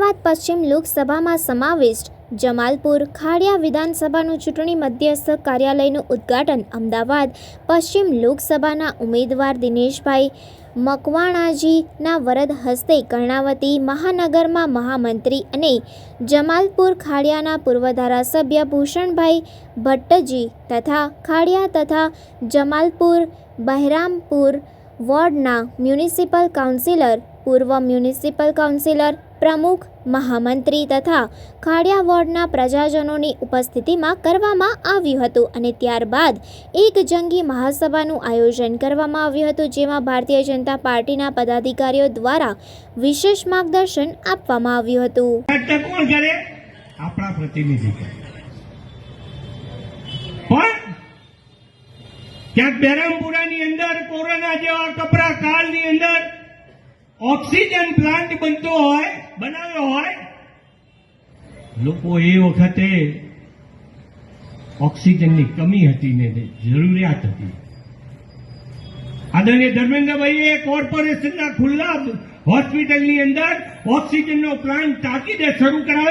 અમદાવાદ પશ્ચિમ લોકસભામાં સમાવિષ્ટ જમાલપુર ખાડિયા વિધાનસભાનું ચૂંટણી મધ્યસ્થ કાર્યાલયનું ઉદ્ઘાટન અમદાવાદ પશ્ચિમ લોકસભાના ઉમેદવાર દિનેશભાઈ મકવાણાજીના વરદ હસ્તે કર્ણાવતી મહાનગરમાં મહામંત્રી અને જમાલપુર ખાડિયાના પૂર્વ ધારાસભ્ય ભૂષણભાઈ ભટ્ટજી તથા ખાડિયા તથા જમાલપુર બહેરામપુર વોર્ડના મ્યુનિસિપલ કાઉન્સિલર, પૂર્વ મ્યુનિસિપલ કાઉન્સિલર, પ્રમુખ, મહામંત્રી તથા ખાડિયા વોર્ડના પ્રજાજનોની ઉપસ્થિતિમાં કરવામાં આવ્યું હતું અને ત્યારબાદ એક જંગી મહાસભાનું આયોજન કરવામાં આવ્યું હતું, જેમાં ભારતીય જનતા પાર્ટીના પદાધિકારીઓ દ્વારા વિશેષ માર્ગદર્શન આપવામાં આવ્યું હતું. આપણા પ્રતિનિધિ પણ ક્યાંક બહેરામપુરાની અંદર કોરોના જેવા કપરા કાળની અંદર ઓક્સિજન પ્લાન્ટ બનાવ્યો હોય, લોકો એ વખતે ઓક્સિજનની કમી હતી ને જરૂરિયાત હતી. આદરણીય ધર્મેન્દ્રભાઈએ કોર્પોરેશનના ખુલ્લા હોસ્પિટલની અંદર ઓક્સિજનનો પ્લાન્ટ તાકીદે શરૂ કરાવ્યો.